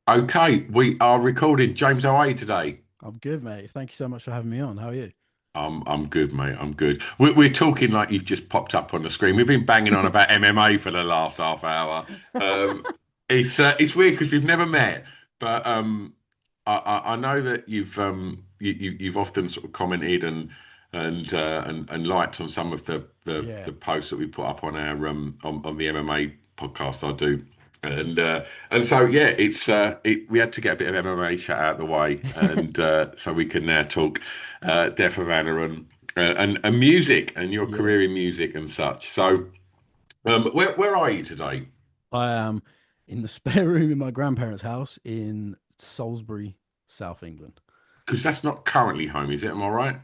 Okay, we are recording. James, how are you today? I'm good, mate. Thank you so much for having me on. How are you? I'm good, mate. I'm good. We're talking like you've just popped up on the screen. We've been banging on about MMA for the last half hour. Um, it's weird because we've never met, but I know that you've often sort of commented and liked on some of Yeah. the posts that we put up on our on the MMA podcast I do. And and so yeah, we had to get a bit of MMA chat out of the way, and so we can now talk Deaf Havana and music and your Yeah. career in music and such. So where are you today? I am in the spare room in my grandparents' house in Salisbury, South England. Because that's not currently home, is it? Am I right?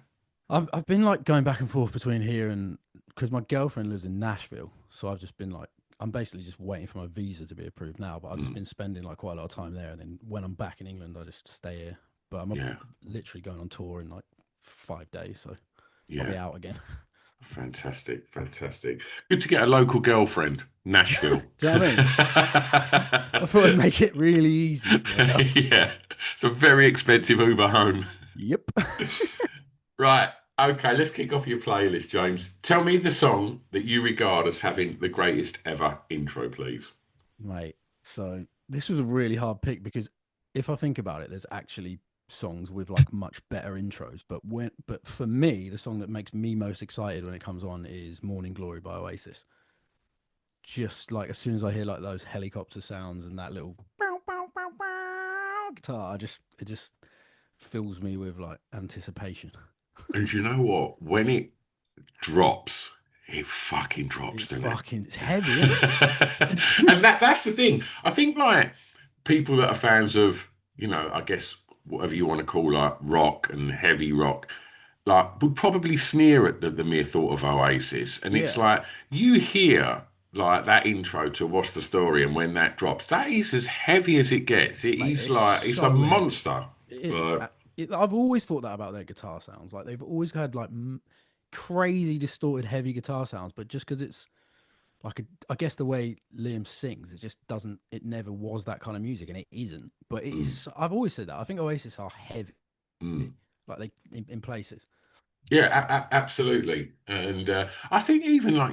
I've been like going back and forth between here and because my girlfriend lives in Nashville. So I've just been like, I'm basically just waiting for my visa to be approved now. But I've just Mm, been spending like quite a lot of time there. And then when I'm back in England, I just stay here. But yeah, literally going on tour in like 5 days. So I'll yeah. be out again. Fantastic, fantastic. Good to get a local girlfriend, Nashville. Do you know what I mean? I thought I'd make it really easy for myself. Yeah, it's a very expensive Uber home. Yep. Right. Okay, let's kick off your playlist, James. Tell me the song that you regard as having the greatest ever intro, please. Mate, so this was a really hard pick because if I think about it, there's actually songs with like much better intros. But for me, the song that makes me most excited when it comes on is Morning Glory by Oasis. Just like as soon as I hear like those helicopter sounds and that little bow, bow, bow, bow guitar, it just fills me with like anticipation. And you know what? When it drops, it fucking drops, It doesn't it? fucking it's heavy, isn't it? And that's the thing. I think like people that are fans of, I guess whatever you want to call like rock and heavy rock, like would probably sneer at the mere thought of Oasis. And it's Yeah, like you hear like that intro to What's the Story, and when that drops, that is as heavy as it gets. It mate, is it's like it's a so heavy. monster. It is. Like, I've always thought that about their guitar sounds. Like they've always had like crazy distorted heavy guitar sounds, but just because it's like I guess the way Liam sings, it just doesn't. It never was that kind of music, and it isn't. But it mm, is. I've always said that. I think Oasis are heavy, mm. like they in places. Yeah, absolutely. And I think even like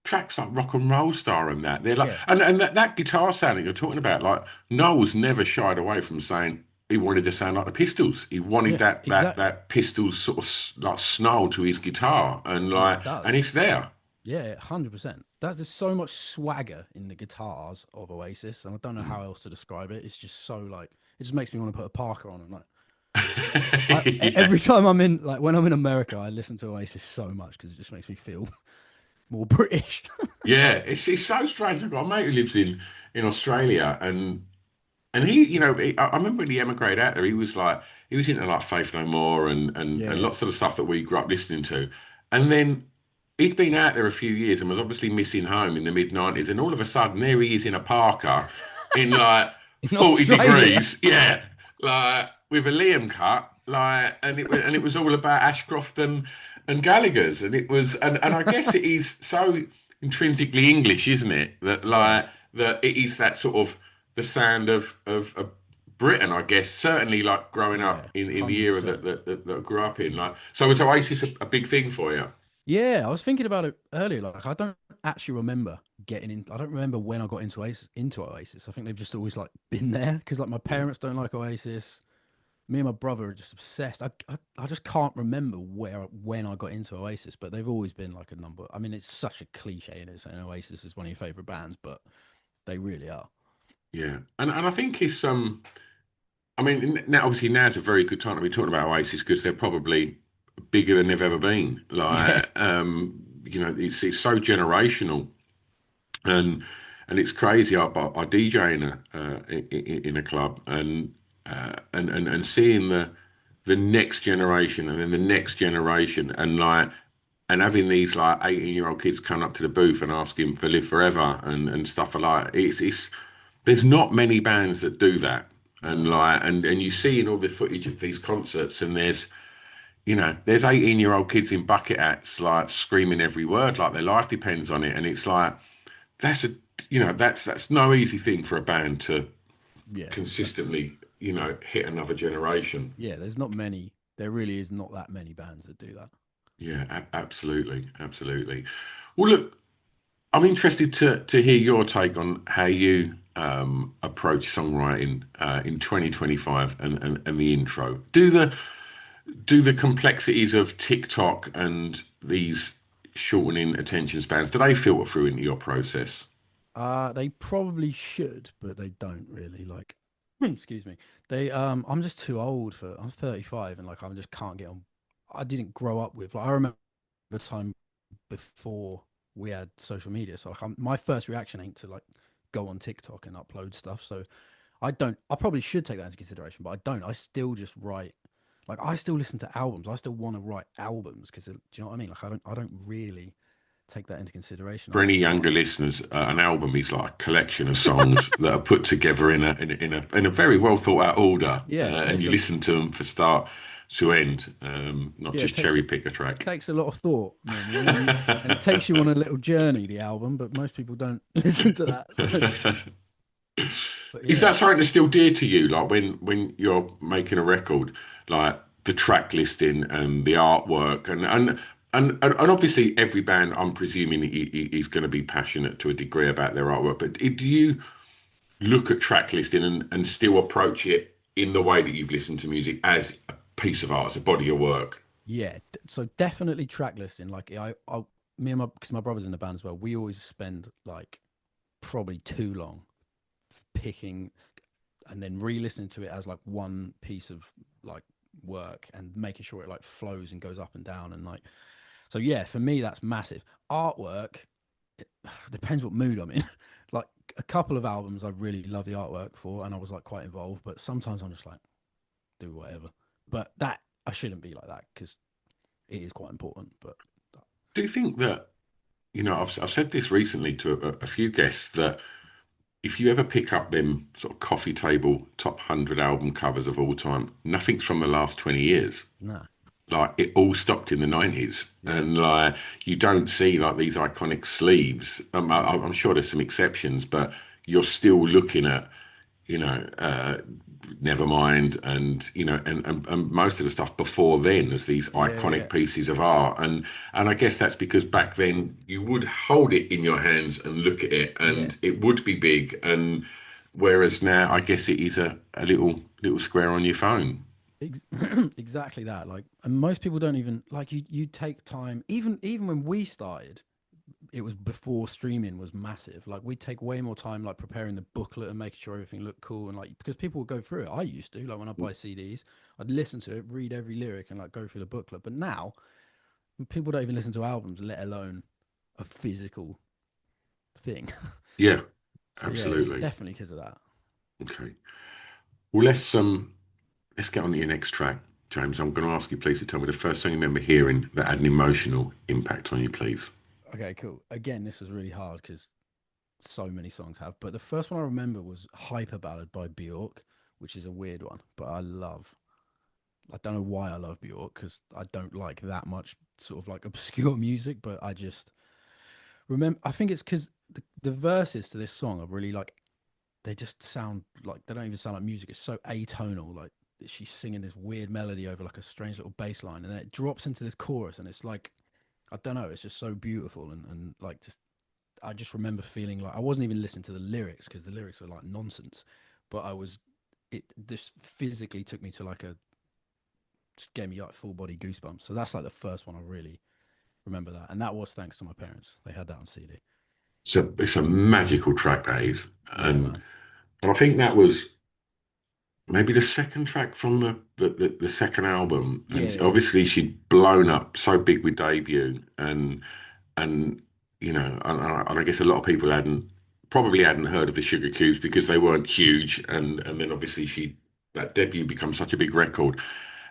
tracks like Rock and Roll Star and that they're like, Yeah, and that guitar sound that you're talking about, like Noel's never shied away from saying he wanted to sound like the Pistols. He wanted yeah, exactly. that Pistols sort of like snarl to his guitar, And it and does. it's there. Yeah, 100%. There's so much swagger in the guitars of Oasis, and I don't know Mm. how else to describe it. It's just so like it just makes me want to put a parker on and like Yeah, every time I'm in, like when I'm in America, I listen to Oasis so much because it just makes me feel more British. yeah. It's so strange. I've got a mate who lives in Australia, and he, I remember when he emigrated out there, he was into like Faith No More and Yeah, lots of the stuff that we grew up listening to. And then he'd been out there a few years and was obviously missing home in the mid 90s. And all of a sudden, there he is in a parka in like in 40 Australia. degrees. Yeah. Like with a Liam cut. Like, and it was all about Ashcroft and Gallagher's. And it was, and I guess it is so intrinsically English, isn't it? That Yeah, like, that it is that sort of the sound of Britain, I guess. Certainly, like growing up yeah, in the era 100%. that I grew up in. Like, so was Oasis a big thing for you? Yeah, I was thinking about it earlier. Like, I don't actually remember getting in. I don't remember when I got into Oasis. I think they've just always like been there because like my Mm. parents don't like Oasis. Me and my brother are just obsessed. I just can't remember when I got into Oasis, but they've always been like a number. I mean, it's such a cliche in it saying Oasis is one of your favorite bands, but they really are. Yeah, and I think it's I mean, now obviously now's a very good time to be talking about Oasis because they're probably bigger than they've ever been. Yeah, Like, it's so generational, and it's crazy. I DJ in a club, and seeing the next generation and then the next generation, and like and having these like 18-year-old kids come up to the booth and asking for Live Forever and stuff like that. It's there's not many bands that do that. And no, like and you see in all the footage of these concerts, and there's 18-year-old kids in bucket hats like screaming every word like their life depends on it. And it's like that's a that's no easy thing for a band Yeah, that's consistently, hit another generation. yeah. There's not many. There really is not that many bands that do that. Yeah, absolutely, absolutely. Well, look, I'm interested to hear your take on how you approach songwriting in 2025 and the intro. Do the complexities of TikTok and these shortening attention spans, do they filter through into your process? They probably should, but they don't really. Like, excuse me. I'm just too old for. I'm 35, and like, I just can't get on. I didn't grow up with. Like, I remember the time before we had social media. So, like, my first reaction ain't to like go on TikTok and upload stuff. So, I don't. I probably should take that into consideration, but I don't. I still just write. Like, I still listen to albums. I still want to write albums because, do you know what I mean? Like, I don't. I don't really take that into consideration. For I any just younger write. listeners, an album is like a collection of songs that are put together in a very well thought out order, Yeah, it and takes you a listen to them from start to end, not yeah, it just cherry pick a track. takes a lot of thought normally, and it takes you on a little journey. The album, but most people don't listen to that. So, but Is that yeah, something that's still dear to you? Like when you're making a record, like the track listing and the artwork and obviously every band, I'm presuming, is going to be passionate to a degree about their artwork. But do you look at track listing and still approach it in the way that you've listened to music as a piece of art, as a body of work? yeah. So definitely track listing. Like me and my because my brother's in the band as well. We always spend like probably too long picking and then re-listening to it as like one piece of like work and making sure it like flows and goes up and down and like so yeah, for me that's massive. Artwork, it depends what mood I'm in. Like a couple of albums I really love the artwork for and I was like quite involved, but sometimes I'm just like do whatever. But that I shouldn't be like that because it is quite important. But Do you think that, I've said this recently to a few guests that if you ever pick up them sort of coffee table top 100 album covers of all time, nothing's from the last 20 years. no, Like it all stopped in the 90s. yeah, And like you don't see like these iconic sleeves. I'm sure there's some exceptions, but you're still looking at, you know, uh, Nevermind and and most of the stuff before then as these yeah, yeah, iconic pieces of art. And I guess that's because back then you would hold it in your hands and look at it yeah. and it would be big. And whereas now I guess it is a little square on your phone. Ex- exactly that. Like, and most people don't even like you. You take time. Even when we started, it was before streaming was massive. Like, we'd take way more time, like preparing the booklet and making sure everything looked cool. And like, because people would go through it. I used to like when I buy CDs, I'd listen to it, read every lyric, and like go through the booklet. But now people don't even listen to albums, let alone a physical thing. Yeah, So yeah, it's absolutely. definitely because of that. Okay. Well, let's get on to your next track, James. I'm going to ask you, please, to tell me the first song you remember hearing that had an emotional impact on you, please. Okay, cool. Again, this was really hard because so many songs have. But the first one I remember was Hyper Ballad by Bjork, which is a weird one, but I love. I don't know why I love Bjork because I don't like that much sort of like obscure music, but I just remember. I think it's because the verses to this song are really like they just sound like they don't even sound like music. It's so atonal. Like she's singing this weird melody over like a strange little bass line, and then it drops into this chorus, and it's like I don't know. It's just so beautiful and like just I just remember feeling like I wasn't even listening to the lyrics because the lyrics were like nonsense, but I was it this physically took me to like a just gave me like full body goosebumps. So that's like the first one I really remember that, and that was thanks to my parents. They had that on CD. It's a magical track, that is. Yeah, And man. I think that was maybe the second track from the second album. Yeah, And yeah, obviously she'd blown up so big with debut. And and I guess a lot of people probably hadn't heard of the Sugar Cubes because they weren't huge. And then obviously that debut becomes such a big record.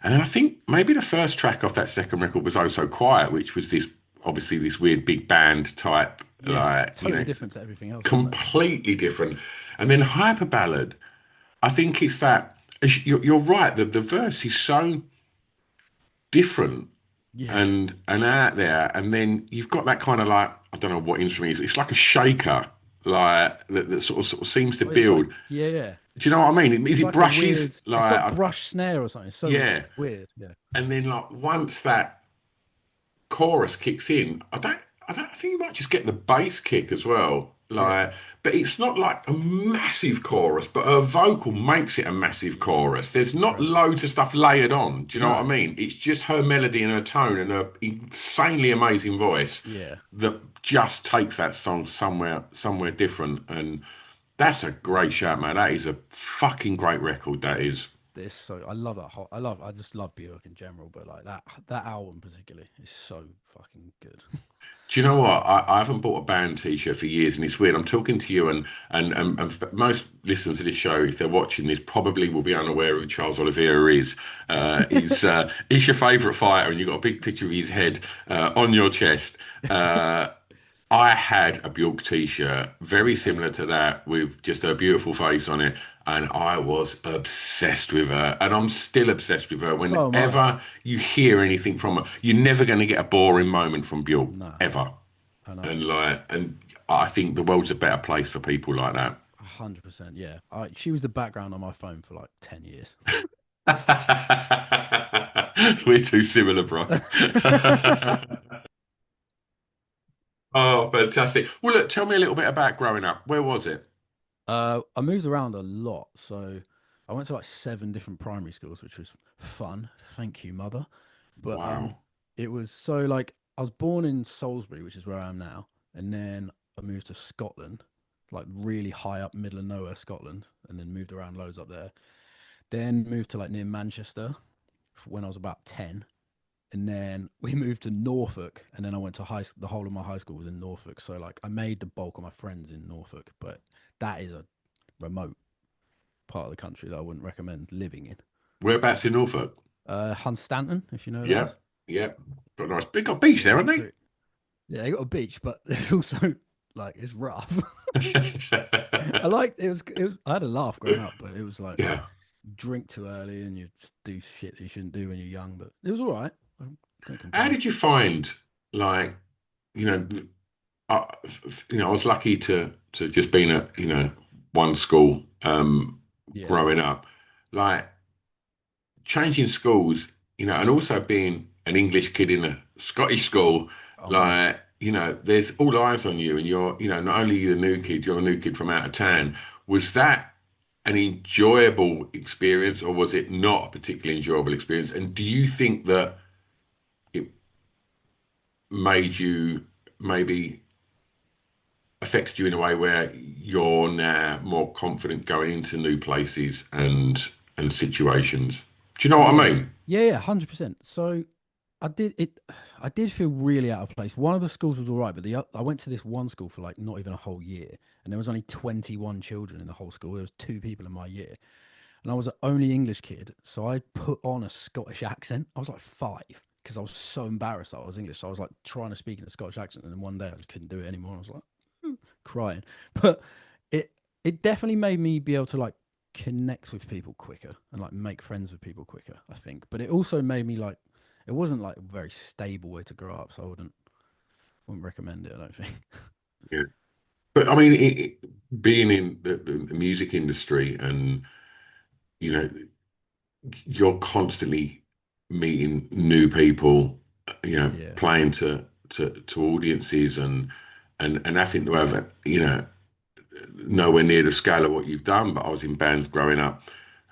And then I think maybe the first track off that second record was Oh So Quiet, which was this obviously this weird big band type, yeah. Totally it's different to everything else, wasn't it? completely different. And then Hyper Ballad, I think it's that you're right. The verse is so different Yeah, and out there, and then you've got that kind of like I don't know what instrument it is. It's like a shaker, like that sort of seems to Oh, it's like build. yeah, yeah. Do you know what I mean? Is It's it like a brushes? weird. It's Like, like brush snare or something. It's so yeah, weird. Yeah, and then like once that chorus kicks in, I think you might just get the bass kick as well. yeah. Like, but it's not like a massive chorus, but her vocal makes it a massive Yeah, chorus. There's not incredible. loads of stuff layered on. Do you know what I No, mean? It's just her melody and her tone and her insanely amazing voice yeah. that just takes that song somewhere different. And that's a great shout, man. That is a fucking great record. That is. This so I love that whole. I just love Bjork in general, but like that album particularly is so fucking good. Do you know what? I haven't bought a band T-shirt for years, and it's weird. I'm talking to you, and most listeners of this show, if they're watching this, probably will be unaware who Charles Oliveira is. He's your favourite fighter, and you've got a big picture of his head on your chest. Uh, I had a Bjork T-shirt, very similar to that, with just her beautiful face on it, and I was obsessed with her, and I'm still obsessed with her. So am I. Whenever you hear anything from her, you're never going to get a boring moment from Bjork Nah, ever. I know. And I think the world's a better place for people like that. 100%. Yeah, she was the background on my phone for like 10 years. We're too similar, bro. Oh, fantastic. Well, look, tell me a little bit about growing up. Where was it? I moved around a lot, so I went to like 7 different primary schools, which was fun. Thank you, mother. But Wow. it was so like I was born in Salisbury, which is where I am now, and then I moved to Scotland, like really high up, middle of nowhere, Scotland, and then moved around loads up there. Then moved to like near Manchester when I was about 10, and then we moved to Norfolk, and then I went to high. The whole of my high school was in Norfolk, so like I made the bulk of my friends in Norfolk, but that is a remote part of the country that I wouldn't recommend living in. Whereabouts in Norfolk? Hunstanton, if you know that Yeah, is. yeah. Got a nice big got beach there, Yeah, haven't pretty. Yeah, they got a beach, but it's also like it's rough. I they? like it was. I had a laugh growing up, but it was like Yeah. drink too early and you just do shit that you shouldn't do when you're young. But it was all right. I don't How complain. did you find, like, you know, I, I was lucky to just been at, one school Yeah. growing up. Like, changing schools, and also being an English kid in a Scottish school, Oh mate. like, there's all eyes on you, and you're, not only the new kid, you're the new kid from out of town. Was that an enjoyable experience, or was it not a particularly enjoyable experience? And do you think that it made you maybe affected you in a way where you're now more confident going into new places and situations? Do you know what I Yeah. mean? Yeah. Yeah. 100%. So I did it. I did feel really out of place. One of the schools was all right, but I went to this one school for like not even a whole year, and there was only 21 children in the whole school. There was 2 people in my year, and I was the only English kid, so I put on a Scottish accent. I was like 5 because I was so embarrassed that I was English. So I was like trying to speak in a Scottish accent, and then one day I just couldn't do it anymore. I was like crying, but it it definitely made me be able to like connect with people quicker and like make friends with people quicker. I think, but it also made me like it wasn't like a very stable way to grow up, so I wouldn't recommend it. I don't think. Yeah. But I mean, being in the music industry, and you know, you're constantly meeting new people, Yeah. playing to audiences, and having to have, nowhere near the scale of what you've done. But I was in bands growing up,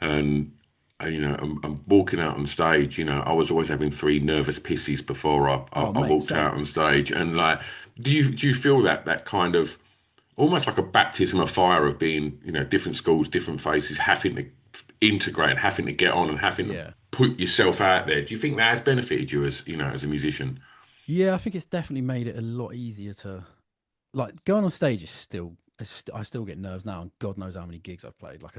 and I'm walking out on stage. I was always having 3 nervous pisses before Oh, I mate, walked same. out on stage. And like, do you feel that kind of almost like a baptism of fire of being, different schools, different faces, having to integrate, having to get on, and having to Yeah. put yourself out there? Do you think that has benefited you as, as a musician? Yeah, I think it's definitely made it a lot easier to like going on stage is still I still get nerves now, and God knows how many gigs I've played. Like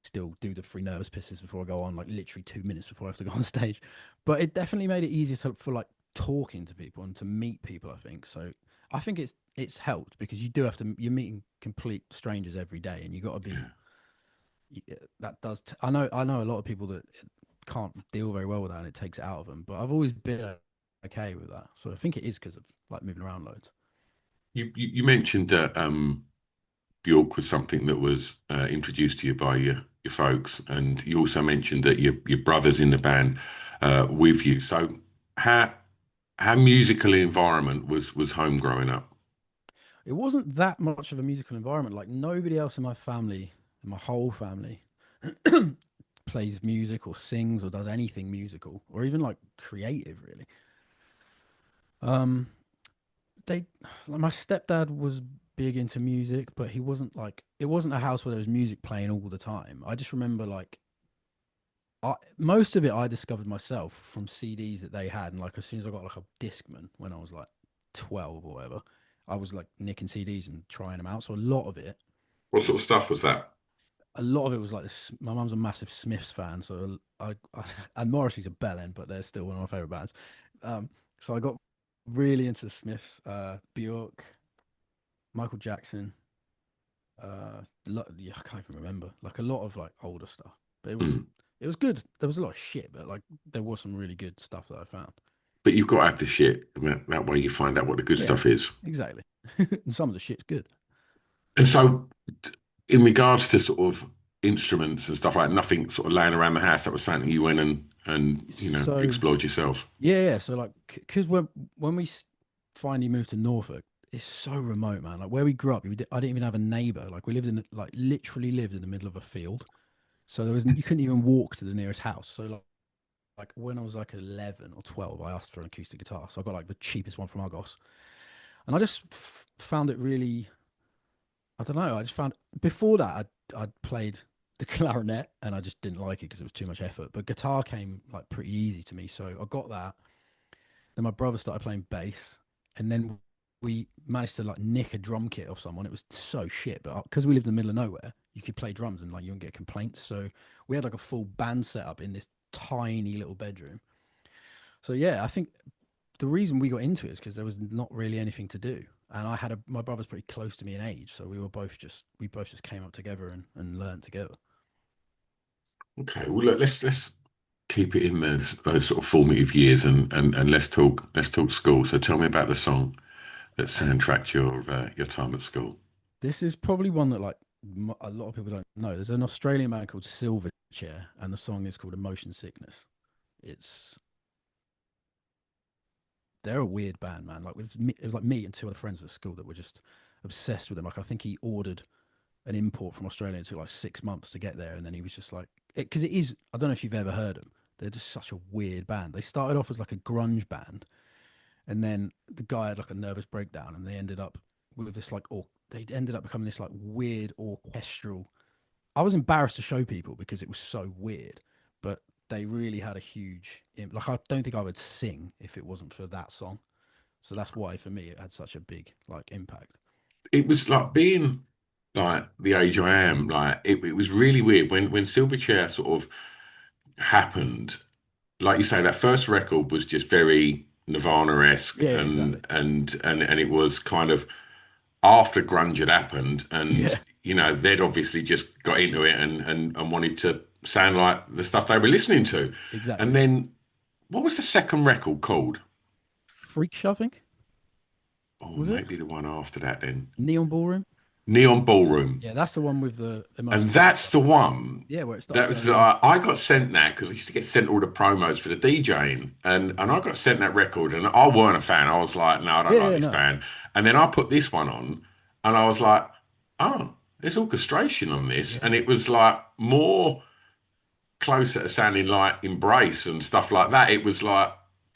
still do the 3 nervous pisses before I go on, like literally 2 minutes before I have to go on stage. But it definitely made it easier for like talking to people and to meet people. I think so. I think it's helped because you do have to. You're meeting complete strangers every day, and you got to be. Yeah. That does. I know a lot of people that can't deal very well with that, and it takes it out of them. But I've always been okay with that. So I think it is because of like moving around loads. You mentioned that. Bjork was something that was introduced to you by your folks, and you also mentioned that your brother's in the band with you. So how how musical environment was home growing up? It wasn't that much of a musical environment. Like nobody else in my family, in my whole family, plays music or sings or does anything musical or even like creative really. Um, they like my stepdad was big into music, but he wasn't like it wasn't a house where there was music playing all the time. I just remember like most of it I discovered myself from CDs that they had, and like as soon as I got like a Discman when I was like 12 or whatever, I was like nicking CDs and trying them out. So What sort of stuff was that? a lot of it was like this. My mum's a massive Smiths fan, so and Morrissey's a bellend, but they're still one of my favorite bands. So I got really into the Smiths, Bjork, Michael Jackson. Yeah, I can't even remember. Like a lot of like older stuff, but Mm. it was good. There was a lot of shit, but like there was some really good stuff that I found. But you've got to have the shit. That way you find out what the good Yeah, stuff is. exactly. And some of the shit's good. And so, in regards to sort of instruments and stuff like that, nothing sort of laying around the house, that was something you went and So explored yourself. yeah. So like, because when finally moved to Norfolk, it's so remote, man. Like where we grew up, I didn't even have a neighbor. Like we lived in like literally lived in the middle of a field, so there was you couldn't even walk to the nearest house. So like when I was like 11 or 12, I asked for an acoustic guitar, so I got like the cheapest one from Argos, and I just found it really. I don't know. I just found before that I'd played the clarinet and I just didn't like it because it was too much effort. But guitar came like pretty easy to me, so I got that. Then my brother started playing bass, and then we managed to like nick a drum kit off someone. It was so shit, but because we lived in the middle of nowhere, you could play drums and like you wouldn't get complaints. So we had like a full band set up in this tiny little bedroom. So yeah, I think the reason we got into it is because there was not really anything to do, and my brother's pretty close to me in age, so we both just came up together and learned together. Okay, well look, let's keep it in those sort of formative years and let's talk school. So tell me about the song that soundtracked your time at school. This is probably one that like a lot of people don't know. There's an Australian band called Silverchair, and the song is called Emotion Sickness. It's they're a weird band, man. Like it was like me and two other friends at school that were just obsessed with them. Like I think he ordered an import from Australia. It took like 6 months to get there, and then he was just like, because it is. I don't know if you've ever heard them. They're just such a weird band. They started off as like a grunge band, and then the guy had like a nervous breakdown, and they ended up with this like, or they ended up becoming this like weird orchestral. I was embarrassed to show people because it was so weird, but they really had a huge like. I don't think I would sing if it wasn't for that song. So that's why for me it had such a big like impact. It was like being like the age I am, like it was really weird when Silverchair sort of happened. Like you say, that first record was just very Nirvana-esque Yeah, yeah, exactly. and it was kind of after grunge had happened, and Yeah, they'd obviously just got into it and wanted to sound like the stuff they were listening to. And exactly. then what was the second record called? Freak shoving Oh, was it? maybe the one after that then. Neon Ballroom. Neon Ballroom. Yeah, that's the one with the And emotion sickness that's stuff. the one Yeah, where it started that was going. I got sent that because I used to get sent all the promos for the DJing, and I got sent that record, and I weren't a fan. I was like, no, I don't Yeah, like yeah, this no, band. And then I put this one on, and I was like, oh, there's orchestration on this, and yeah, it was like more closer to sounding like Embrace and stuff like that. It was like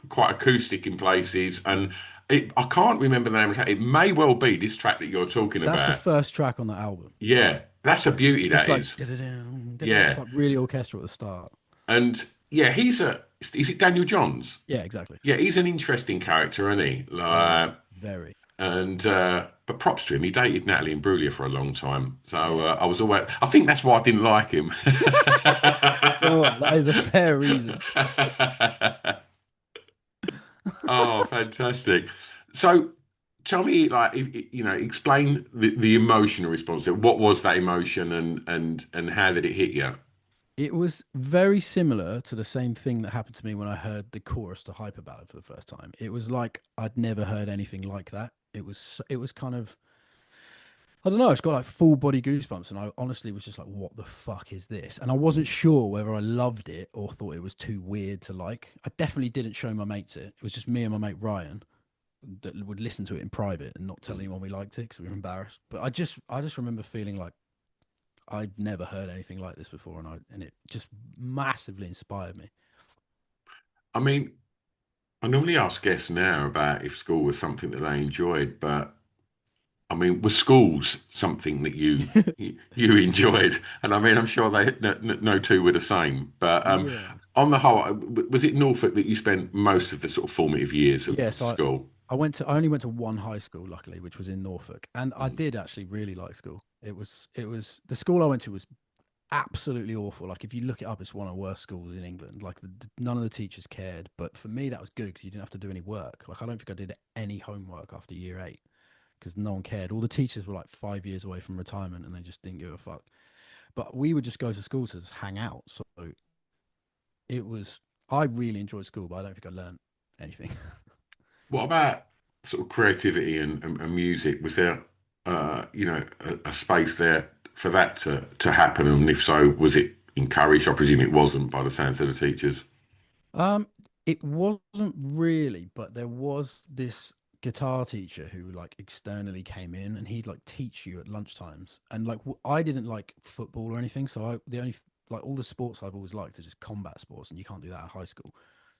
quite acoustic in places, and I can't remember the name of the track. It may well be this track that you're talking that's the about. first track on the album. Yeah, that's a beauty. It's That like is. it's Yeah. like really orchestral at the start. And yeah, is it Daniel Johns? Yeah, exactly. Yeah, he's an interesting character, isn't he? Very, very. And but props to him. He dated Natalie Imbruglia for a long time, so Yeah. I think that's why I didn't like him. Do you know what? That is a fair reason. Oh, fantastic! So, tell me, like, explain the emotional response. What was that emotion, and how did it hit you? It was very similar to the same thing that happened to me when I heard the chorus to Hyper Ballad for the first time. It was like I'd never heard anything like that. It was kind of I don't know. It's got like full body goosebumps, and I honestly was just like, "What the fuck is this?" And I wasn't sure whether I loved it or thought it was too weird to like. I definitely didn't show my mates it. It was just me and my mate Ryan that would listen to it in private and not tell Mm. anyone we liked it because we were embarrassed. But I just remember feeling like I'd never heard anything like this before, and it just massively inspired me. I mean, I normally ask guests now about if school was something that they enjoyed, but I mean, was schools something that you enjoyed? And I mean, I'm sure they no two were the same. But Yeah. on the whole, was it Norfolk that you spent most of the sort of formative years Yeah, of so school? I only went to one high school, luckily, which was in Norfolk, and I Mm. did actually really like school. It was the school I went to was absolutely awful. Like if you look it up, it's one of the worst schools in England. Like none of the teachers cared, but for me that was good because you didn't have to do any work. Like I don't think I did any homework after year eight because no one cared. All the teachers were like 5 years away from retirement and they just didn't give a fuck. But we would just go to school to just hang out. So it was I really enjoyed school, but I don't think I learned anything. What about sort of creativity and music? Was there, a space there for that to happen? And if so, was it encouraged? I presume it wasn't by the sounds of the teachers. Um, it wasn't really, but there was this guitar teacher who like externally came in and he'd like teach you at lunchtimes. And like I didn't like football or anything, so the only like all the sports I've always liked are just combat sports, and you can't do that at high school.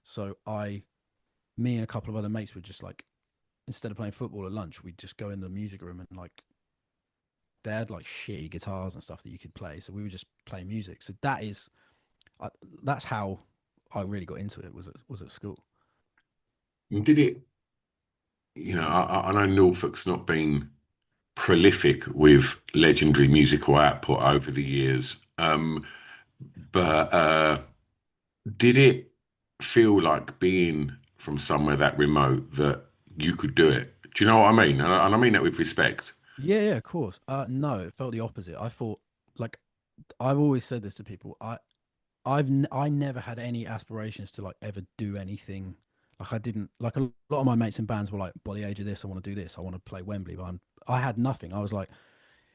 So me and a couple of other mates would just like instead of playing football at lunch, we'd just go in the music room and like they had like shitty guitars and stuff that you could play, so we would just play music. So I, that's how I really got into it was at school. And did it, I know Norfolk's not been prolific with legendary musical output over the years, but did it feel like being from somewhere that remote that you could do it? Do you know what I mean? And I mean that with respect. Yeah, yeah, of course. No, it felt the opposite. I thought, like, I've always said this to people. I never had any aspirations to like ever do anything. Like I didn't like a lot of my mates in bands were like, by the age of this, I want to do this. I want to play Wembley, but I had nothing. I was like,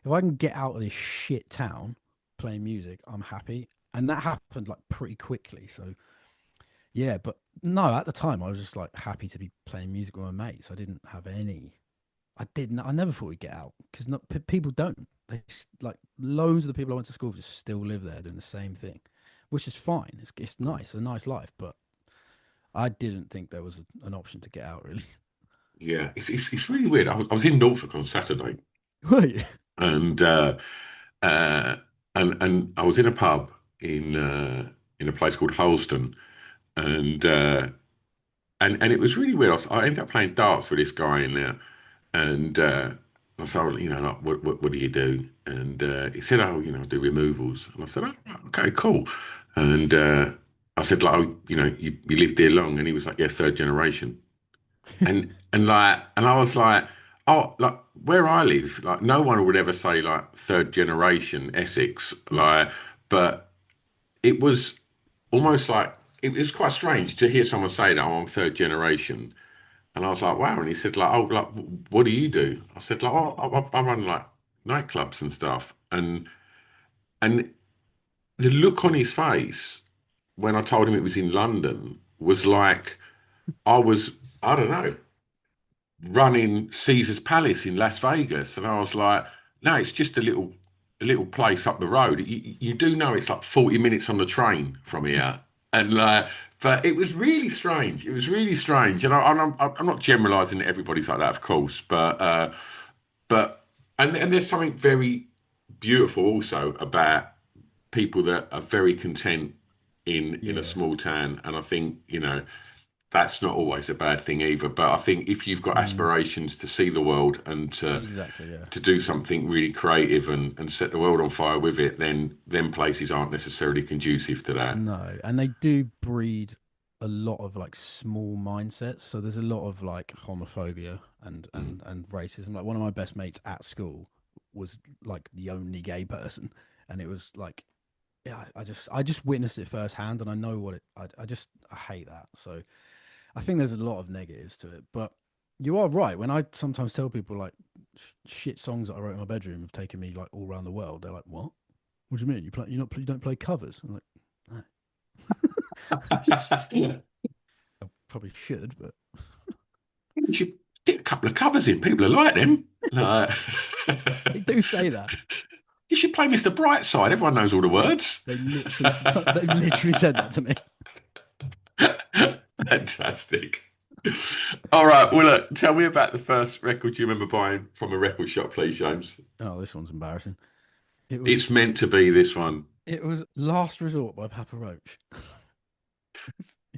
if I can get out of this shit town playing music, I'm happy. And that happened like pretty quickly. So yeah, but no, at the time I was just like happy to be playing music with my mates. I didn't have any I didn't. I never thought we'd get out because not people don't. Like loads of the people I went to school with just still live there doing the same thing, which is fine. It's nice, a nice life. But I didn't think there was an option to get out really. Yeah, it's really weird. I was in Norfolk on Saturday, Were you? and uh, and I was in a pub in a place called Holston, and and it was really weird. I ended up playing darts with this guy in there, and I said, "Oh, like, what do you do?" And he said, "Oh, I do removals." And I said, "Oh, okay, cool." And I said, "Like, oh, you lived there long?" And he was like, "Yeah, third generation." And I was like, oh, like where I live, like no one would ever say like third generation Essex, like, but it was almost like it was quite strange to hear someone say that, oh, I'm third generation. And I was like, wow. And he said, like, oh, like, what do you do? I said, like, oh, I run like nightclubs and stuff. And the look on his face when I told him it was in London was like I was, I don't know, running Caesar's Palace in Las Vegas, and I was like, no, it's just a little place up the road. You do know it's like 40 minutes on the train from here, and but it was really strange. It was really strange, and I'm not generalising that everybody's like that, of course, but and there's something very beautiful also about people that are very content in a Yeah. small town, and I think that's not always a bad thing either. But I think if you've got Mm, aspirations to see the world and to exactly. Yeah. to do something really creative and set the world on fire with it, then places aren't necessarily conducive to that. No, and they do breed a lot of like small mindsets. So there's a lot of like homophobia Mm. and racism. Like one of my best mates at school was like the only gay person, and it was like, yeah, I just witnessed it firsthand, and I know what it. I hate that. So I think there's a lot of negatives to it, but You are right. When I sometimes tell people like shit songs that I wrote in my bedroom have taken me like all around the world, they're like, "What? What do you mean? You don't play covers?" I'm like, "No, I probably should, but You should get a couple of covers in. People are like them. Like, they do say that. you should play Mr. Brightside. Everyone knows all the words. They've literally said that to me. Fantastic. All right. Well, look, tell me about the first record you remember buying from a record shop, please, James. Oh, this one's embarrassing. It was It's meant to be this one. it was Last Resort by Papa Roach.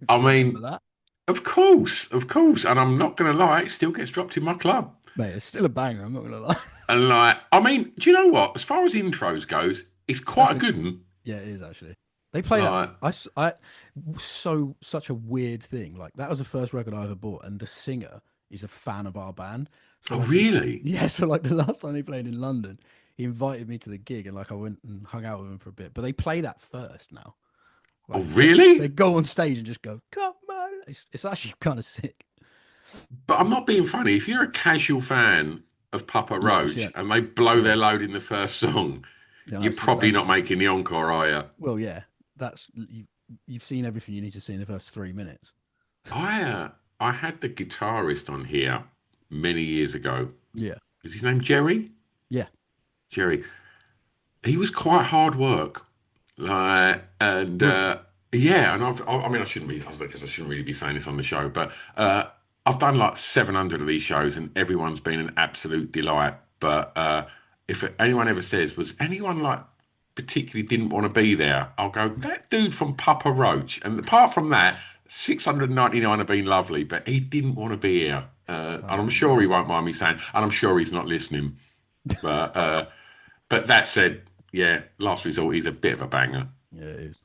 If I you remember mean, that, of course. And I'm not going to lie, it still gets dropped in my club. mate, it's still a banger. I'm not gonna lie. And like, I mean, do you know what? As far as intros goes, it's That's quite a a good one. Yeah, it is actually. They play that. Like, Such a weird thing. Like that was the first record I ever bought, and the singer is a fan of our band. So oh, like, really? yeah. So like the last time they played in London, he invited me to the gig, and like I went and hung out with him for a bit. But they play that first now. Oh, Like they really? go on stage and just go, "Come on!" It's actually kind of sick. But I'm not being funny. If you're a casual fan of Papa Yes, yeah, Roach and they blow yeah, their load in the first song, yeah. you're probably not making the encore, are you? Well, yeah. That's you've seen everything you need to see in the first 3 minutes. I uh, I had the guitarist on here many years ago. Yeah, Is his name Jerry? yeah. Jerry. He was quite hard work. Like, and Really? yeah, and I mean, I shouldn't be, I was like, 'cause I shouldn't really be saying this on the show, but I've done like 700 of these shows, and everyone's been an absolute delight. But if anyone ever says, was anyone like particularly didn't want to be there, I'll go, that dude from Papa Roach. And apart from that, 699 have been lovely, but he didn't want to be here. And I'm sure he Yeah. won't mind me saying, and I'm sure he's not listening. But that said, yeah, Last Resort is a bit of a banger. Yeah, it is.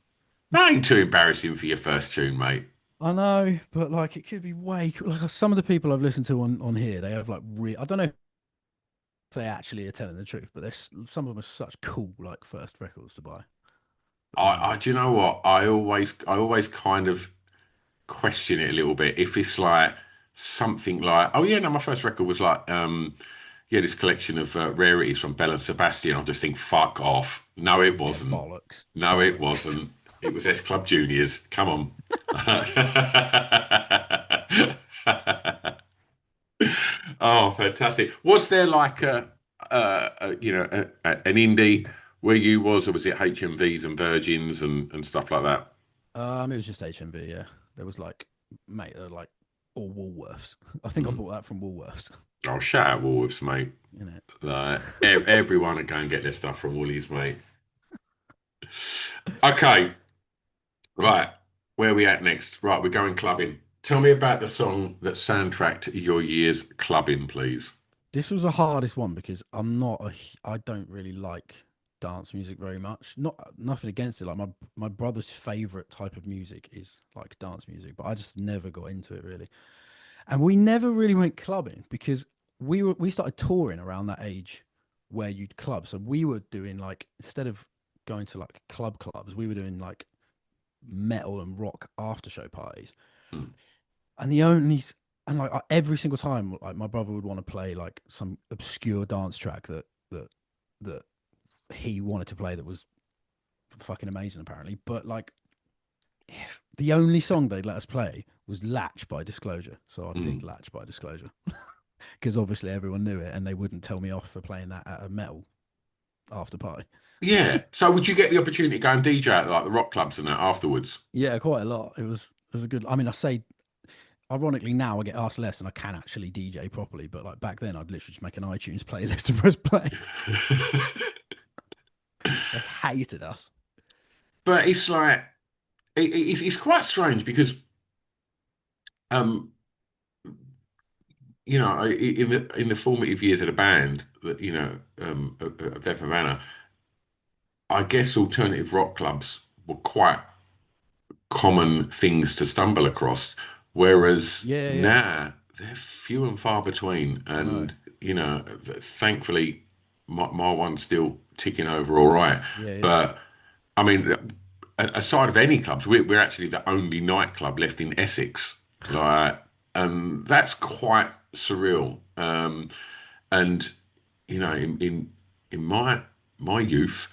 That ain't too embarrassing for your first tune, mate. I know, but like it could be way like some of the people I've listened to on here, they have like I don't know if they actually are telling the truth, but there's some of them are such cool like first records to buy. Do you know what? I always kind of question it a little bit. If it's like something like, oh yeah, no, my first record was like, yeah, this collection of rarities from Bell and Sebastian. I'll just think, fuck off. No, it Yeah, wasn't. bollocks, No, it bollocks. wasn't. It was S Club Juniors. Come on. Oh, fantastic. Was there like an indie where you was, or was it HMVs and Virgins and stuff like that? It was just HMV. Yeah, there was like, mate, they're like all Woolworths. I think I Mm. bought that from Woolworths. Oh, shout out Woolworths, mate. You know. Like everyone would go and get their stuff from Woolies, mate. Okay, right. Where are we at next? Right, we're going clubbing. Tell me about the song that soundtracked your year's clubbing, please. This was the hardest one because I don't really like dance music very much. Nothing against it. Like my brother's favorite type of music is like dance music, but I just never got into it really. And we never really went clubbing because we started touring around that age where you'd club. So we were doing like instead of going to like clubs, we were doing like metal and rock after show parties. Hmm. And the only and like every single time, like my brother would want to play like some obscure dance track that he wanted to play that was fucking amazing apparently. But like the only song they'd let us play was Latch by Disclosure. So I picked Hmm. Latch by Disclosure because obviously everyone knew it and they wouldn't tell me off for playing that at a metal after party. Yeah. So would you get the opportunity to go and DJ at like the rock clubs and that afterwards? Yeah, quite a lot. It was a good. I mean, I say ironically now I get asked less and I can actually DJ properly, but like back then I'd literally just make an iTunes playlist and press play. They hated us. But it's like it's quite strange because um in the formative years of the band that of Deaf Havana, I guess alternative rock clubs were quite common things to stumble across, whereas Yeah, yeah. now they're few and far between. I know. And thankfully, my one's still ticking over all right. Yeah, yeah. But I mean, aside of any clubs, we're actually the only nightclub left in Essex. Like. and that's quite surreal. And you know, in my youth,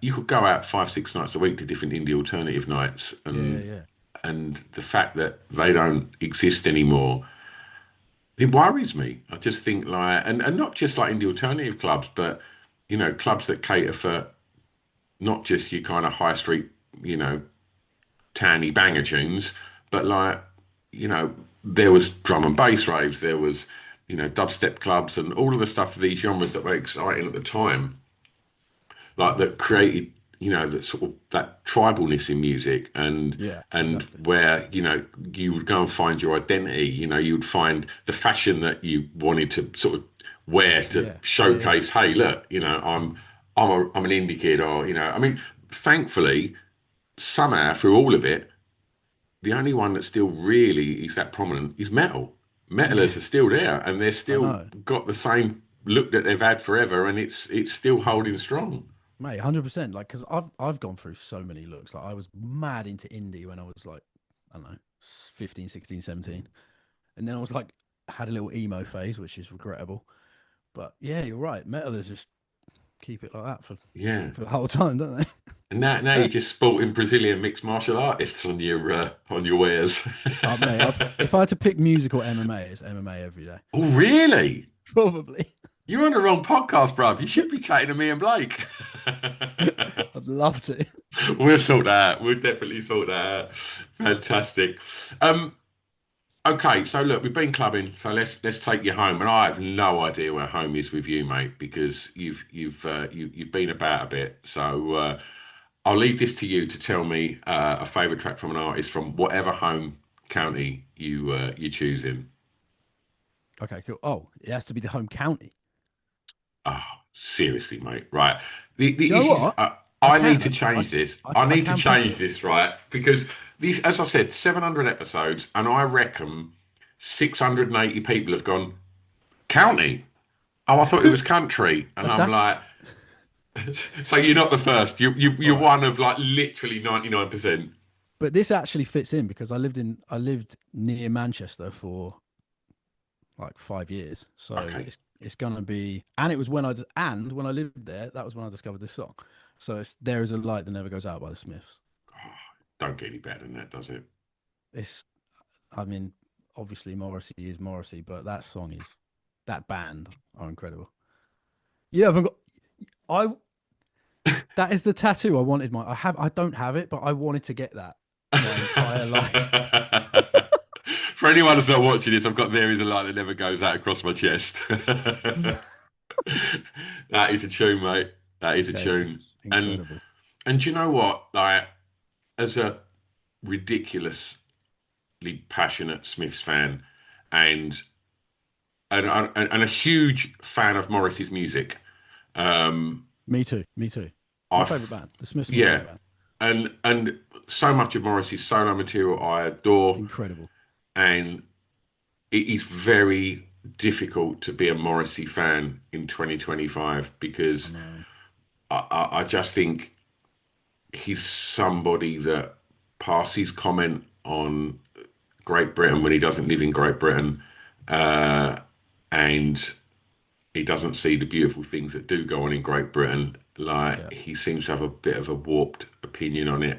you could go out 5 6 nights a week to different indie alternative nights, Yeah, yeah, and the fact that they don't exist anymore, it worries me. I just think and not just like indie alternative clubs, but clubs that cater for not just your kind of high street, you know, towny banger tunes, but there was drum and bass raves, there was dubstep clubs, and all of the stuff of these genres that were exciting at the time, like that created that sort of that tribalness in music, yeah, and exactly. where you would go and find your identity. You would find the fashion that you wanted to sort of wear to Yeah, yeah, yeah. showcase, hey, look, I'm an indie kid, or I mean, thankfully, somehow through all of it, the only one that still really is that prominent is metal. Yeah, Metalers are still there, and they're I still know, got the same look that they've had forever, and it's still holding strong. mate, 100%. Like, because I've gone through so many looks. Like, I was mad into indie when I was like, I don't know, 15, 16, 17. And then I was like, had a little emo phase, which is regrettable. But yeah, you're right. Metalers just keep it like that Yeah. for the whole time, don't they? And now you're just sporting Brazilian mixed martial artists on your wares. Mate, if I had to pick music or MMA, it's MMA every day. Oh, really? Probably. You're on the wrong podcast, bruv. You should be chatting to me and Blake. I'd love to. We'll sort that out. We'll definitely sort that out. Fantastic. Um, okay, so look, we've been clubbing, so let's take you home. And I have no idea where home is with you, mate, because you've been about a bit. So I'll leave this to you to tell me a favourite track from an artist from whatever home county you choose in. Okay, cool. Oh, it has to be the home county. Oh, seriously, mate. Right. Do you know This is. what? I I need can. to change this. I, I I need to can push change it. this, right? Because these, as I said, 700 episodes, and I reckon 680 people have gone, county? Oh, I thought it was country. And I'm That's like, so you're not the first. all You're right. one of like literally 99%. But this actually fits in because I lived near Manchester for like 5 years. So Okay. it's gonna be, and it was when and when I lived there, that was when I discovered this song. So it's There Is a Light That Never Goes Out by the Smiths. Don't get any better than that, does it? It's I mean, obviously Morrissey is Morrissey, but that band are incredible. Yeah, I've got I that is the tattoo I wanted. I don't have it, but I wanted to get that my entire life. For anyone that's not watching this, I've got There Is a Light That Never Goes Out across my chest. That is a tune, mate. That is a Yeah, tune. it's And incredible. and do you know what? Like, as a ridiculously passionate Smiths fan, and and a huge fan of Morris's music, um, Me too. Me too. My favorite I've band. The Smiths are my yeah, favorite band. and so much of Morris's solo material I adore, Incredible. and it is very difficult to be a Morrissey fan in 2025 I because know. I just think he's somebody that passes comment on Great Britain when he doesn't live in Great Britain, uh, and he doesn't see the beautiful things that do go on in Great Britain. Yeah. Like he seems to have a bit of a warped opinion on it,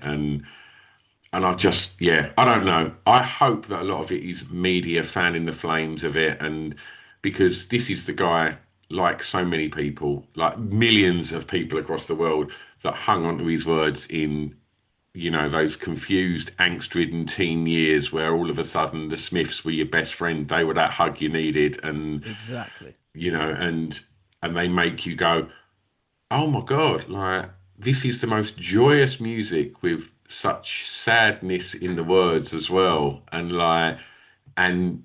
and I just, yeah, I don't know. I hope that a lot of it is media fanning the flames of it, and because this is the guy, like so many people, like millions of people across the world, that hung on to his words in those confused, angst-ridden teen years where all of a sudden the Smiths were your best friend. They were that hug you needed, and Exactly. and they make you go, oh my God, like this is the most joyous music with such sadness in the words as well. And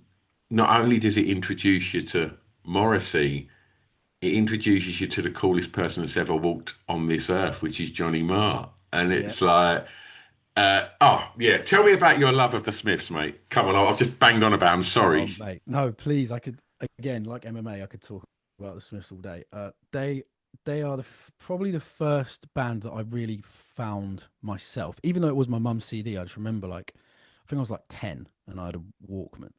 not only does it introduce you to Morrissey, it introduces you to the coolest person that's ever walked on this earth, which is Johnny Marr. And Yeah. it's like, oh yeah, tell me about your love of the Smiths, mate. Come on, I've just banged on about. I'm sorry. Mate. No, please. I could again, like MMA, I could talk about the Smiths all day. They are probably the first band that I really found myself. Even though it was my mum's CD, I just remember like I think I was like 10, and I had a Walkman,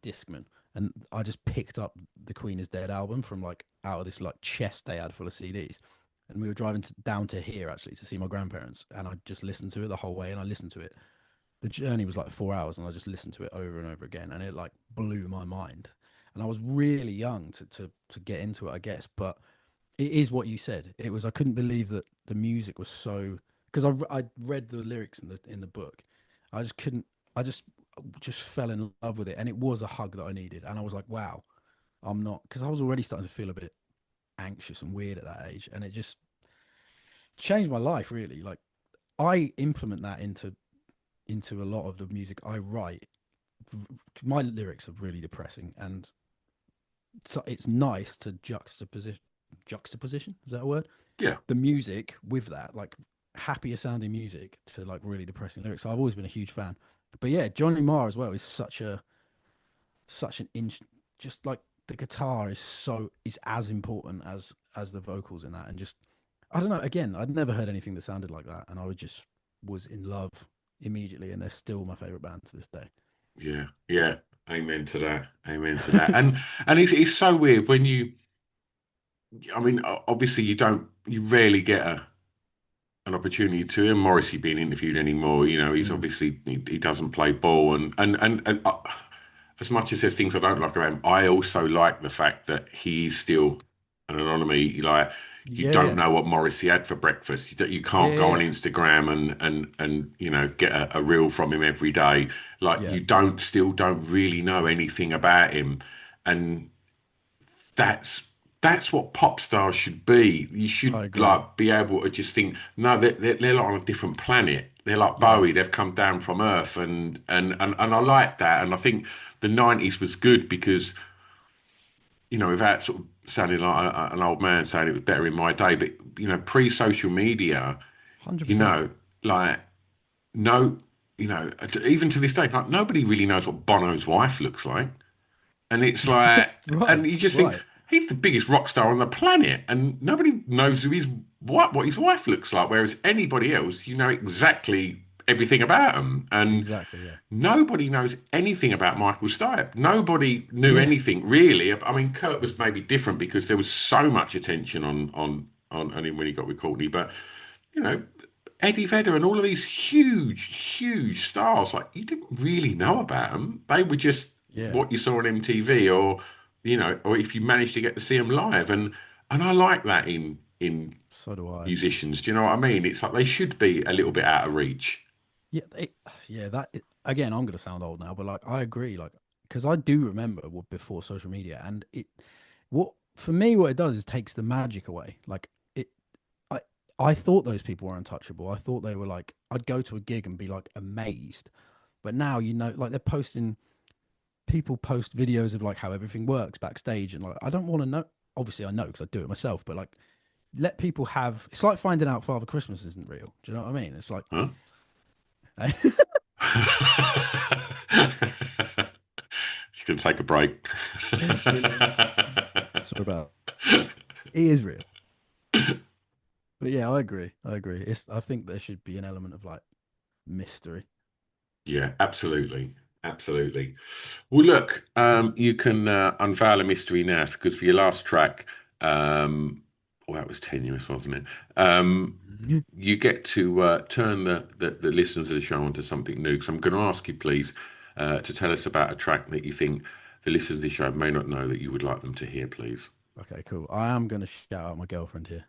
Discman, and I just picked up the Queen is Dead album from like out of this like chest they had full of CDs. And we were driving down to here actually to see my grandparents, and I just listened to it the whole way. And I listened to it. The journey was like 4 hours, and I just listened to it over and over again, and it like blew my mind. And I was really young to get into it, I guess. But it is what you said. It was I couldn't believe that the music was so because I read the lyrics in the book. I just couldn't. I just fell in love with it, and it was a hug that I needed. And I was like, wow, I'm not because I was already starting to feel a bit anxious and weird at that age, and it just changed my life really. Like I implement that into a lot of the music I write. My lyrics are really depressing, and so it's nice to juxtaposition, is that a word, Yeah, the music with that like happier sounding music to like really depressing lyrics. So I've always been a huge fan. But yeah, Johnny Marr as well is such an inch. Just like the guitar is as important as the vocals in that. And just I don't know, again, I'd never heard anything that sounded like that, and I was in love immediately, and they're still my favorite band to this day. yeah, yeah. Amen to that. Amen to that. And it's so weird when you. I mean, obviously you rarely get an opportunity to hear Morrissey being interviewed anymore. You know, he's Mm. obviously he doesn't play ball, and as much as there's things I don't like about him, I also like the fact that he's still an anonymity. Like you Yeah, don't yeah, know what Morrissey had for breakfast. You yeah, can't go on yeah, Instagram and you know get a reel from him every day. Like yeah. you don't really know anything about him, and that's that's what pop stars should be. You I should agree. like be able to just think, no, they're like on a different planet. They're like Yeah, Bowie. They've come down from Earth, and I like that. And I think the '90s was good because you know, without sort of sounding like an old man saying it was better in my day, but you know, pre-social media, you 100%. know, like no, you know, even to this day, like nobody really knows what Bono's wife looks like. And it's like, and Right, you just think right. he's the biggest rock star on the planet, and nobody knows who his what his wife looks like. Whereas anybody else, you know exactly everything about them, and Exactly, yeah. nobody knows anything about Michael Stipe. Nobody knew Yeah, anything really. I mean, Kurt was maybe different because there was so much attention on him when he got with Courtney, but you know, Eddie Vedder and all of these huge stars, like you didn't really know about them. They were just yeah. what you saw on MTV, or you know, or if you managed to get to see them live. And I like that in So do I. musicians. Do you know what I mean? It's like they should be a little bit out of reach. Yeah, yeah. Again, I'm gonna sound old now, but like I agree. Like because I do remember what before social media, and what for me, what it does is takes the magic away. Like it, I I thought those people were untouchable. I thought they were like I'd go to a gig and be like amazed, but now you know, like they're posting. People post videos of like how everything works backstage, and like I don't want to know. Obviously, I know because I do it myself, but like let people have. It's like finding out Father Christmas isn't real. Do you know what I mean? It's like. Huh? Just gonna take a break. You know, sorry about it is real. But yeah, I agree. I agree. I think there should be an element of like mystery. Yeah, absolutely. Absolutely. Well, look, you can unveil a mystery now because for your last track, well, that was tenuous, wasn't it? You get to turn the listeners of the show onto something new. So I'm going to ask you, please, to tell us about a track that you think the listeners of the show may not know that you would like them to hear, please. Okay, cool. I am going to shout out my girlfriend here.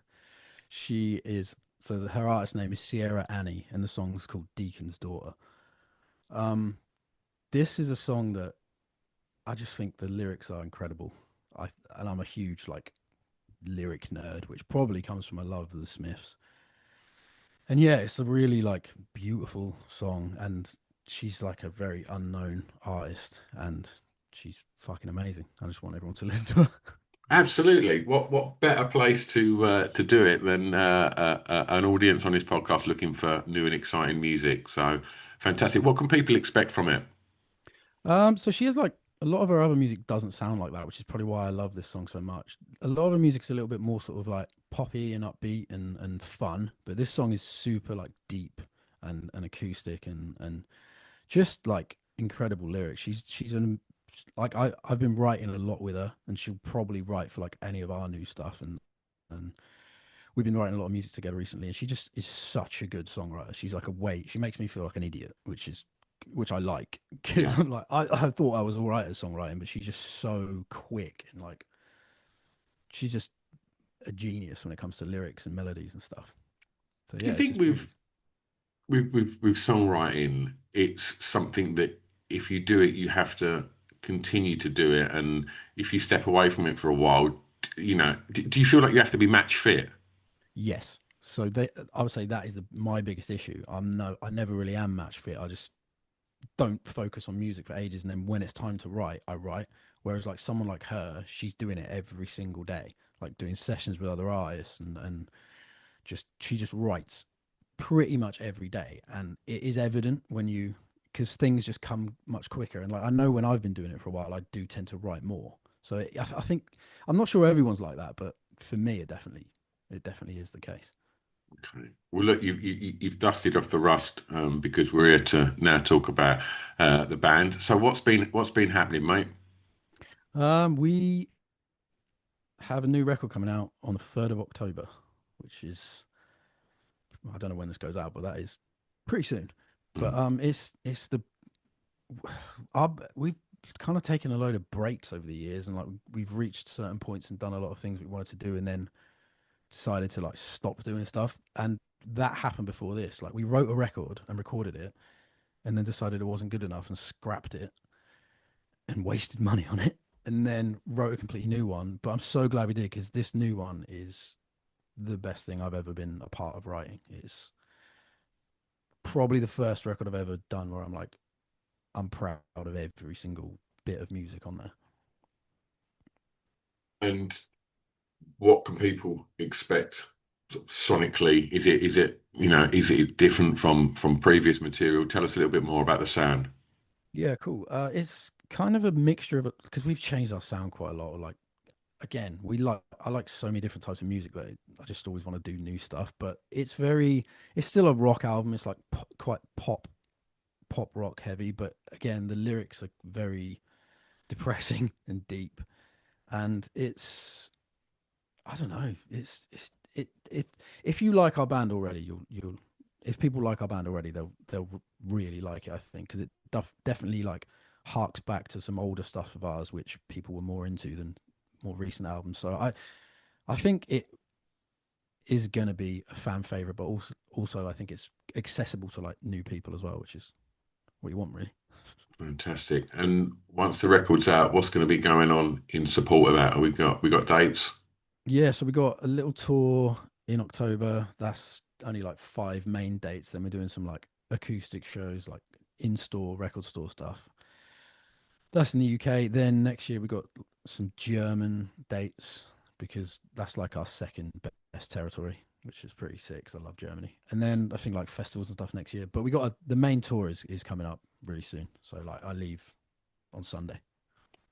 She is her artist name is Sierra Annie, and the song's called Deacon's Daughter. Um, this is a song that I just think the lyrics are incredible. And I'm a huge like lyric nerd, which probably comes from a love of the Smiths. And yeah, it's a really like beautiful song, and she's like a very unknown artist, and she's fucking amazing. I just want everyone to listen to her. Absolutely. What better place to do it than an audience on this podcast looking for new and exciting music? So fantastic. What can people expect from it? So she has like a lot of her other music doesn't sound like that, which is probably why I love this song so much. A lot of her music's a little bit more sort of like poppy and upbeat and fun, but this song is super like deep and acoustic and just like incredible lyrics. She's an like I've been writing a lot with her, and she'll probably write for like any of our new stuff, and we've been writing a lot of music together recently, and she just is such a good songwriter. She's like a weight. She makes me feel like an idiot, which I like because Yeah. I'm like I thought I was all right at songwriting, but she's just so quick and like she's just a genius when it comes to lyrics and melodies and stuff. So Do yeah, you it's think just really with songwriting, it's something that if you do it, you have to continue to do it, and if you step away from it for a while, do you feel like you have to be match fit? yes. So I would say that is my biggest issue. I never really am match fit. I just don't focus on music for ages, and then when it's time to write, I write. Whereas like someone like her, she's doing it every single day, like doing sessions with other artists, and just she just writes pretty much every day, and it is evident when you because things just come much quicker. And like I know when I've been doing it for a while, I do tend to write more. So I think I'm not sure everyone's like that, but for me, it definitely is the case. Okay. Well, look, you've dusted off the rust because we're here to now talk about the band. So what's been happening, mate? We have a new record coming out on the 3rd of October, which is I don't know when this goes out, but that is pretty soon. But Mm. it's the our, we've kind of taken a load of breaks over the years, and like we've reached certain points and done a lot of things we wanted to do, and then decided to like stop doing stuff. And that happened before this. Like we wrote a record and recorded it, and then decided it wasn't good enough and scrapped it and wasted money on it, and then wrote a completely new one. But I'm so glad we did because this new one is the best thing I've ever been a part of writing. It's probably the first record I've ever done where I'm like, I'm proud of every single bit of music on there. And what can people expect sonically? Is it different from previous material? Tell us a little bit more about the sound. Yeah, cool. It's kind of a mixture of because we've changed our sound quite a lot. Like again, I like so many different types of music that I just always want to do new stuff. But it's still a rock album. It's like quite pop rock heavy. But again, the lyrics are very depressing and deep, and I don't know. It. If you like our band already, you'll. If people like our band already, they'll really like it. I think because it definitely like harks back to some older stuff of ours, which people were more into than more recent albums. So I think it is gonna be a fan favorite, but also I think it's accessible to like new people as well, which is what you want really. Fantastic. And once the record's out, what's going to be going on in support of that? We got dates? Yeah, so we got a little tour in October. That's only like 5 main dates. Then we're doing some like acoustic shows, like in-store record store stuff. That's in the UK. Then next year we got some German dates because that's like our second best territory, which is pretty sick 'cause I love Germany. And then I think like festivals and stuff next year. But we got the main tour is coming up really soon. So like I leave on Sunday.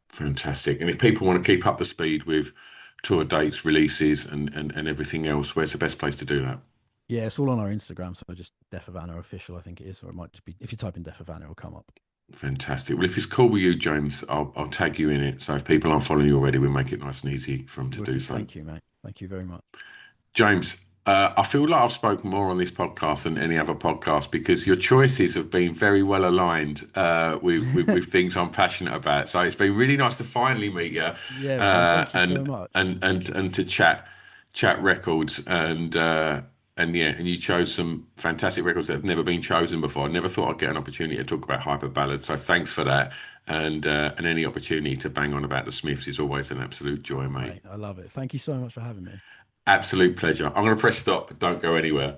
Fantastic. And if people want to keep up the speed with tour dates, releases, and everything else, where's the best place to do that? Yeah, it's all on our Instagram. So just Deaf Havana official, I think it is, or it might just be if you type in Deaf Havana, it'll come up. Fantastic. Well, if it's cool with you, James, I'll tag you in it. So if people aren't following you already, we'll make it nice and easy for them to do Wicked. so. Thank you, mate. Thank you very much. James, I feel like I've spoken more on this podcast than any other podcast because your choices have been very well aligned with things I'm passionate about. So it's been really nice to finally meet you Yeah, man. uh, Thank you so and much. and to chat records and yeah, and you chose some fantastic records that have never been chosen before. I never thought I'd get an opportunity to talk about hyper ballads, so thanks for that. And any opportunity to bang on about the Smiths is always an absolute joy, Oh, mate. mate, I love it. Thank you so much for having me. Absolute pleasure. I'm going to press stop, but don't go anywhere.